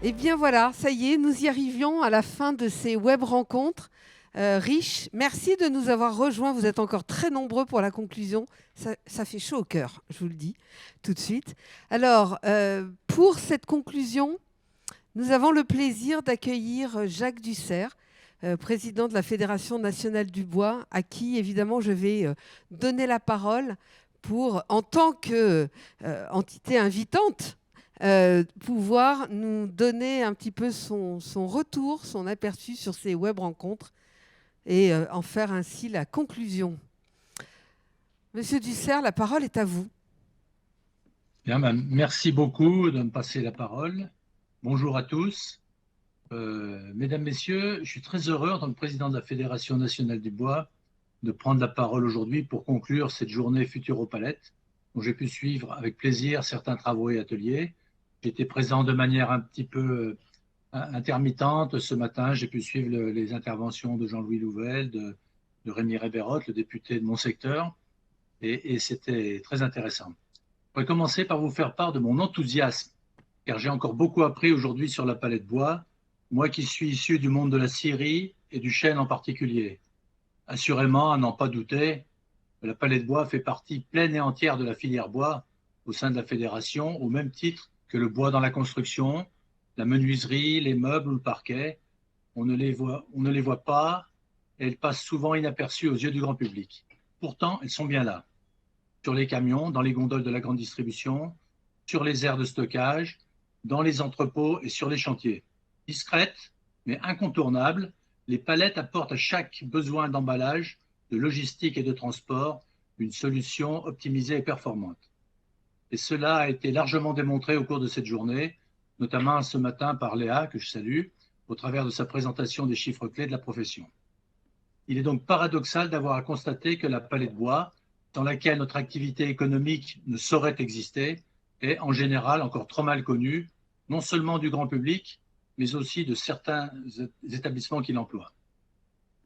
Eh bien voilà, ça y est, nous y arrivions à la fin de ces web rencontres riches. Merci de nous avoir rejoints. Vous êtes encore très nombreux pour la conclusion. Ça fait chaud au cœur, je vous le dis tout de suite. Alors, pour cette conclusion, nous avons le plaisir d'accueillir Jacques Dussert, président de la Fédération nationale du bois, à qui évidemment je vais donner la parole pour, en tant qu'entité invitante, pouvoir nous donner un petit peu son retour, son aperçu sur ces web rencontres et en faire ainsi la conclusion. Monsieur Dussert, la parole est à vous. Bien, merci beaucoup de me passer la parole. Bonjour à tous. Mesdames, Messieurs, je suis très heureux, en tant que président de la Fédération nationale du bois, de prendre la parole aujourd'hui pour conclure cette journée Futuropalette, dont j'ai pu suivre avec plaisir certains travaux et ateliers. J'étais présent de manière un petit peu intermittente ce matin. J'ai pu suivre les interventions de Jean-Louis Louvel, de Rémi Réberotte, le député de mon secteur, et c'était très intéressant. Je vais commencer par vous faire part de mon enthousiasme, car j'ai encore beaucoup appris aujourd'hui sur la palette bois, moi qui suis issu du monde de la scierie et du chêne en particulier. Assurément, à n'en pas douter, la palette bois fait partie pleine et entière de la filière bois au sein de la fédération, au même titre que le bois dans la construction, la menuiserie, les meubles ou le parquet. On ne les voit pas et elles passent souvent inaperçues aux yeux du grand public. Pourtant, elles sont bien là. Sur les camions, dans les gondoles de la grande distribution, sur les aires de stockage, dans les entrepôts et sur les chantiers. Discrètes, mais incontournables, les palettes apportent à chaque besoin d'emballage, de logistique et de transport une solution optimisée et performante. Et cela a été largement démontré au cours de cette journée, notamment ce matin par Léa, que je salue, au travers de sa présentation des chiffres clés de la profession. Il est donc paradoxal d'avoir à constater que la palette bois, dans laquelle notre activité économique ne saurait exister, est en général encore trop mal connue, non seulement du grand public, mais aussi de certains établissements qui l'emploient.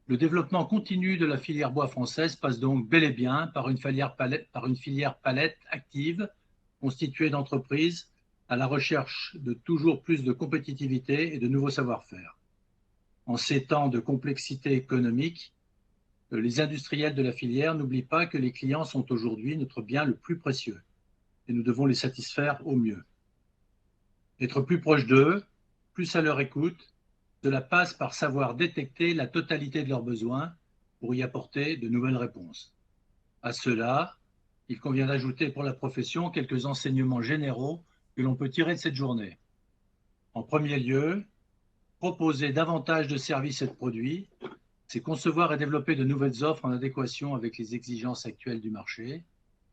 Le développement continu de la filière bois française passe donc bel et bien par une filière palette active, constituée d'entreprises à la recherche de toujours plus de compétitivité et de nouveaux savoir-faire. En ces temps de complexité économique, les industriels de la filière n'oublient pas que les clients sont aujourd'hui notre bien le plus précieux et nous devons les satisfaire au mieux. Être plus proche d'eux, plus à leur écoute, cela passe par savoir détecter la totalité de leurs besoins pour y apporter de nouvelles réponses. À cela, il convient d'ajouter pour la profession quelques enseignements généraux que l'on peut tirer de cette journée. En premier lieu, proposer davantage de services et de produits, c'est concevoir et développer de nouvelles offres en adéquation avec les exigences actuelles du marché,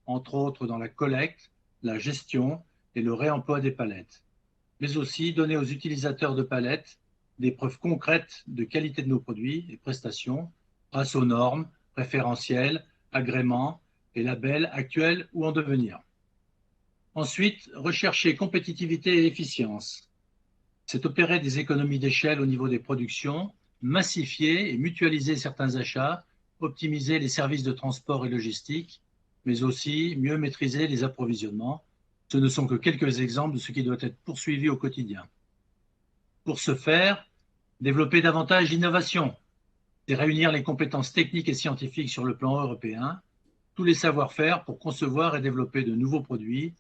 entre autres dans la collecte, la gestion et le réemploi des palettes, mais aussi donner aux utilisateurs de palettes des preuves concrètes de qualité de nos produits et prestations grâce aux normes, référentiels, agréments et labels actuels ou en devenir. Ensuite, rechercher compétitivité et efficience. C'est opérer des économies d'échelle au niveau des productions, massifier et mutualiser certains achats, optimiser les services de transport et logistique, mais aussi mieux maîtriser les approvisionnements. Ce ne sont que quelques exemples de ce qui doit être poursuivi au quotidien. Pour ce faire, développer davantage d'innovation, c'est réunir les compétences techniques et scientifiques sur le plan européen, tous les savoir-faire pour concevoir et développer de nouveaux produits,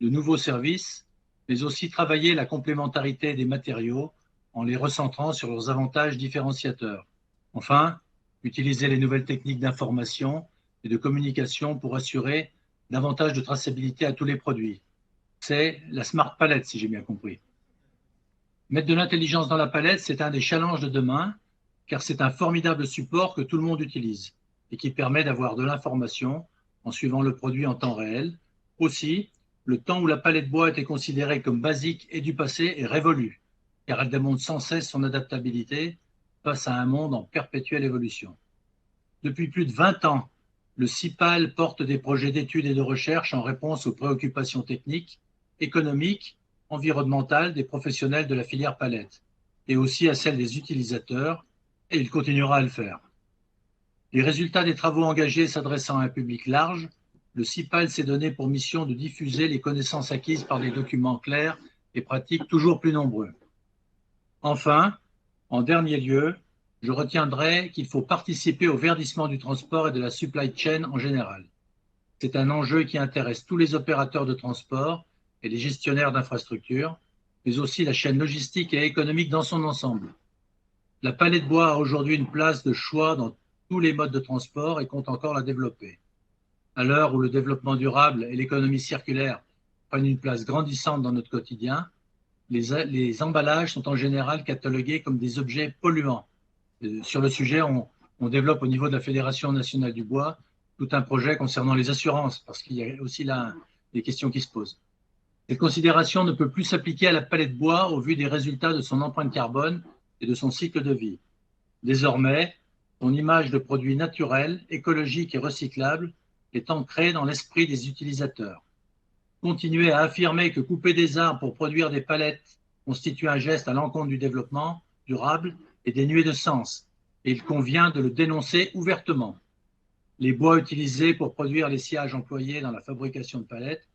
de nouveaux services, mais aussi travailler la complémentarité des matériaux en les recentrant sur leurs avantages différenciateurs. Enfin, utiliser les nouvelles techniques d'information et de communication pour assurer davantage de traçabilité à tous les produits. C'est la Smart Palette, si j'ai bien compris. Mettre de l'intelligence dans la palette, c'est un des challenges de demain, car c'est un formidable support que tout le monde utilise et qui permet d'avoir de l'information en suivant le produit en temps réel. Aussi, le temps où la palette bois était considérée comme basique et du passé est révolu, car elle démontre sans cesse son adaptabilité face à un monde en perpétuelle évolution. Depuis plus de 20 ans, le CIPAL porte des projets d'études et de recherche en réponse aux préoccupations techniques, économiques, environnementales des professionnels de la filière palette, et aussi à celles des utilisateurs, et il continuera à le faire. Les résultats des travaux engagés s'adressant à un public large, le CIPAL s'est donné pour mission de diffuser les connaissances acquises par des documents clairs et pratiques toujours plus nombreux. Enfin, en dernier lieu, je retiendrai qu'il faut participer au verdissement du transport et de la supply chain en général. C'est un enjeu qui intéresse tous les opérateurs de transport et les gestionnaires d'infrastructures, mais aussi la chaîne logistique et économique dans son ensemble. La palette bois a aujourd'hui une place de choix dans tous les modes de transport et compte encore la développer. À l'heure où le développement durable et l'économie circulaire prennent une place grandissante dans notre quotidien, les emballages sont en général catalogués comme des objets polluants. Sur le sujet, on développe au niveau de la Fédération nationale du bois tout un projet concernant les assurances, parce qu'il y a aussi là des questions qui se posent. Cette considération ne peut plus s'appliquer à la palette bois au vu des résultats de son empreinte carbone et de son cycle de vie. Désormais, son image de produit naturel, écologique et recyclable est ancrée dans l'esprit des utilisateurs. Continuer à affirmer que couper des arbres pour produire des palettes constitue un geste à l'encontre du développement durable est dénué de sens, et il convient de le dénoncer ouvertement. Les bois utilisés pour produire les sciages employés dans la fabrication de palettes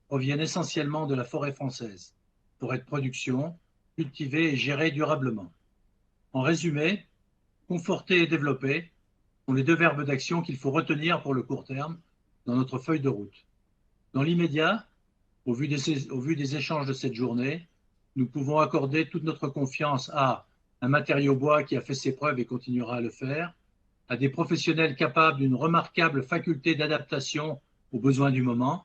proviennent essentiellement de la forêt française, forêt de production, cultivée et gérée durablement. En résumé, conforter et développer sont les deux verbes d'action qu'il faut retenir pour le court terme dans notre feuille de route. Dans l'immédiat, au vu des échanges de cette journée, nous pouvons accorder toute notre confiance à un matériau bois qui a fait ses preuves et continuera à le faire, à des professionnels capables d'une remarquable faculté d'adaptation aux besoins du moment,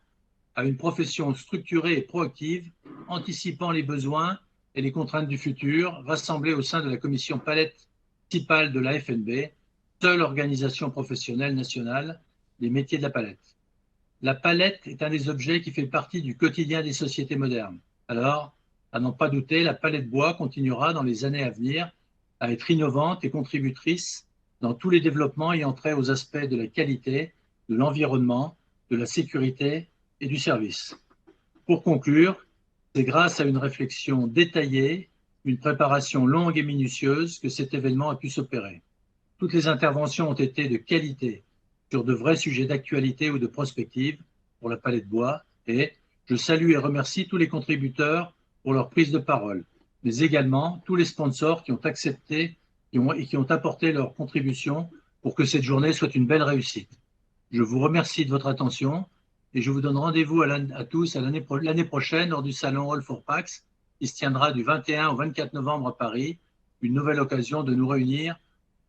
à une profession structurée et proactive, anticipant les besoins et les contraintes du futur, rassemblée au sein de la commission palette principale de la FNB, seule organisation professionnelle nationale des métiers de la palette. La palette est un des objets qui fait partie du quotidien des sociétés modernes. Alors, à n'en pas douter, la palette bois continuera dans les années à venir à être innovante et contributrice dans tous les développements ayant trait aux aspects de la qualité, de l'environnement, de la sécurité et du service. Pour conclure, c'est grâce à une réflexion détaillée, une préparation longue et minutieuse que cet événement a pu s'opérer. Toutes les interventions ont été de qualité sur de vrais sujets d'actualité ou de prospective pour la palette bois et je salue et remercie tous les contributeurs pour leur prise de parole, mais également tous les sponsors qui ont accepté et qui ont apporté leur contribution pour que cette journée soit une belle réussite. Je vous remercie de votre attention et je vous donne rendez-vous à tous à l'année prochaine lors du salon All for Pax qui se tiendra du 21 au 24 novembre à Paris, une nouvelle occasion de nous réunir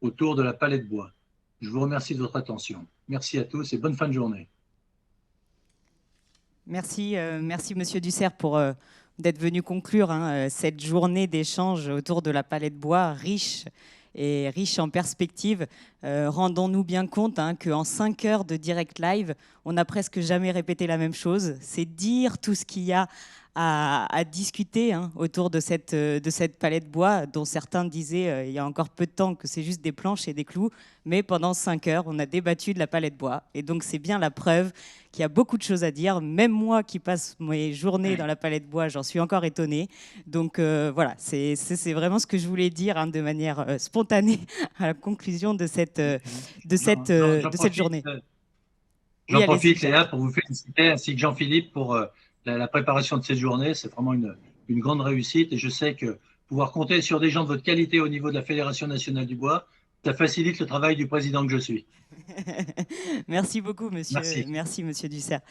autour de la palette bois. Je vous remercie de votre attention. Merci à tous et bonne fin de journée. Merci, Monsieur Dussert d'être venu conclure cette journée d'échange autour de la palette bois riche en perspectives. Rendons-nous bien compte qu'en 5 heures de direct live, on n'a presque jamais répété la même chose. C'est dire tout ce qu'il y a à discuter autour de cette palette bois dont certains disaient il y a encore peu de temps que c'est juste des planches et des clous, mais pendant 5 heures, on a débattu de la palette bois. Et donc, c'est bien la preuve qu'il y a beaucoup de choses à dire. Même moi qui passe mes journées dans la palette bois, j'en suis encore étonnée. Donc, voilà, c'est vraiment ce que je voulais dire de manière spontanée à la conclusion de cette journée. J'en profite, Léa, pour vous féliciter, ainsi que Jean-Philippe, pour la préparation de cette journée. C'est vraiment une grande réussite et je sais que pouvoir compter sur des gens de votre qualité au niveau de la Fédération nationale du bois, ça facilite le travail du président que je suis. Merci beaucoup, monsieur. Merci, monsieur Dussert.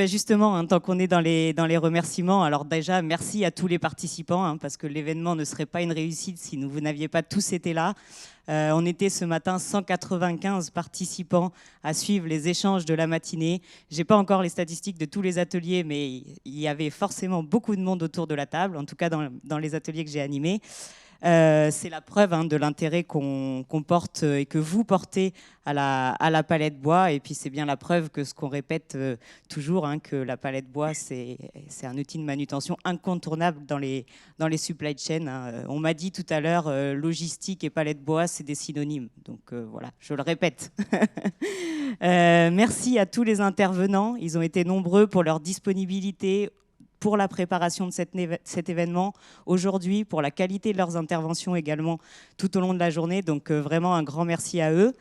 Justement, tant qu'on est dans les remerciements, alors déjà, merci à tous les participants, parce que l'événement ne serait pas une réussite si vous n'aviez pas tous été là. On était ce matin 195 participants à suivre les échanges de la matinée. Je n'ai pas encore les statistiques de tous les ateliers, mais il y avait forcément beaucoup de monde autour de la table, en tout cas dans les ateliers que j'ai animés. C'est la preuve de l'intérêt qu'on porte et que vous portez à la palette bois. Et puis, c'est bien la preuve que ce qu'on répète toujours, que la palette bois, c'est un outil de manutention incontournable dans les supply chains. On m'a dit tout à l'heure, logistique et palette bois, c'est des synonymes. Donc, voilà, je le répète. Merci à tous les intervenants. Ils ont été nombreux pour leur disponibilité, pour la préparation de cet événement, aujourd'hui, pour la qualité de leurs interventions également tout au long de la journée. Donc vraiment un grand merci à eux.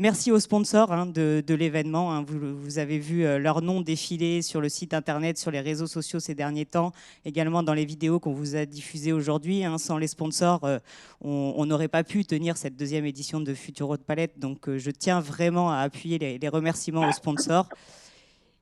Merci aux sponsors de l'événement. Vous avez vu leur nom défiler sur le site internet, sur les réseaux sociaux ces derniers temps, également dans les vidéos qu'on vous a diffusées aujourd'hui. Sans les sponsors, on n'aurait pas pu tenir cette deuxième édition de Futuro de Palette. Donc je tiens vraiment à appuyer les remerciements aux sponsors.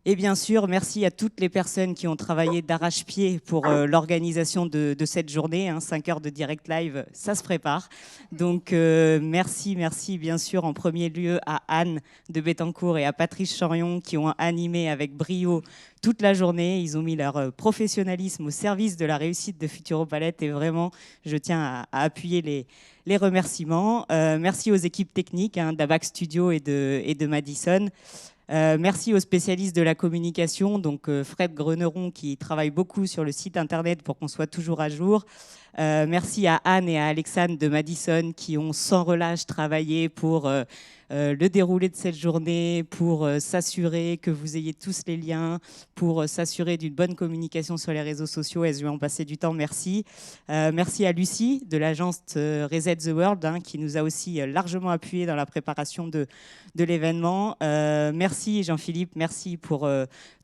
Et bien sûr, merci à toutes les personnes qui ont travaillé d'arrache-pied pour l'organisation de cette journée. 5 heures de direct live, ça se prépare. Donc merci bien sûr en premier lieu à Anne de Bettencourt et à Patrice Chorion qui ont animé avec brio toute la journée. Ils ont mis leur professionnalisme au service de la réussite de Futuro Palette et vraiment, je tiens à appuyer les remerciements. Merci aux équipes techniques d'Abac Studio et de Madison. Merci aux spécialistes de la communication, donc Fred Greneron qui travaille beaucoup sur le site internet pour qu'on soit toujours à jour. Merci à Anne et à Alexandre de Madison qui ont sans relâche travaillé pour le déroulé de cette journée, pour s'assurer que vous ayez tous les liens, pour s'assurer d'une bonne communication sur les réseaux sociaux. Elles lui ont passé du temps, merci. Merci à Lucie de l'agence Reset the World qui nous a aussi largement appuyé dans la préparation de l'événement. Merci Jean-Philippe, merci pour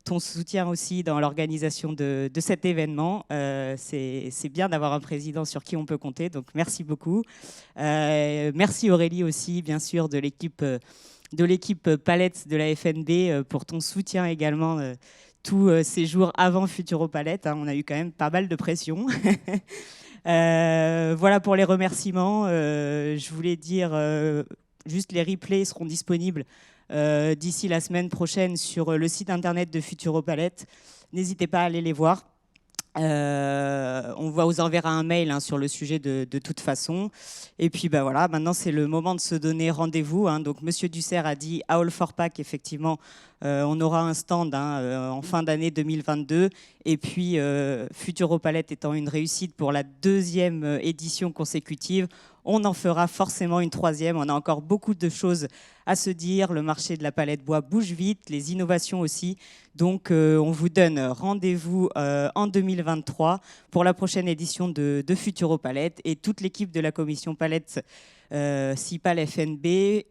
ton soutien aussi dans l'organisation de cet événement. C'est bien d'avoir un président sur qui on peut compter, donc merci beaucoup. Merci Aurélie aussi, bien sûr, de l'équipe Palette de la FNB pour ton soutien également tous ces jours avant Futuro Palette. On a eu quand même pas mal de pression. Voilà pour les remerciements. Je voulais dire, juste les replays seront disponibles d'ici la semaine prochaine sur le site internet de Futuro Palette. N'hésitez pas à aller les voir. On vous enverra un mail sur le sujet de toute façon. Et puis voilà, maintenant c'est le moment de se donner rendez-vous. Donc Monsieur Dussert a dit à All for Pack, effectivement, on aura un stand en fin d'année 2022. Et puis Futuro Palette étant une réussite pour la 2e édition consécutive, on en fera forcément une 3e. On a encore beaucoup de choses à se dire. Le marché de la palette bois bouge vite, les innovations aussi. Donc, on vous donne rendez-vous en 2023 pour la prochaine édition de Futuro Palette. Et toute l'équipe de la commission Palette CIPAL FNB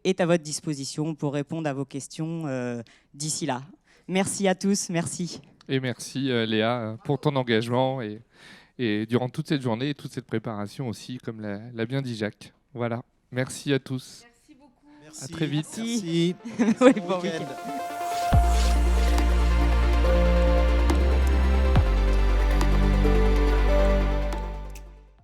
est à votre disposition pour répondre à vos questions d'ici là. Merci à tous, merci. Et merci Léa pour ton engagement et durant toute cette journée et toute cette préparation aussi, comme l'a bien dit Jacques. Voilà, merci à tous. Merci beaucoup. À très vite. Merci. Oui, bon week-end.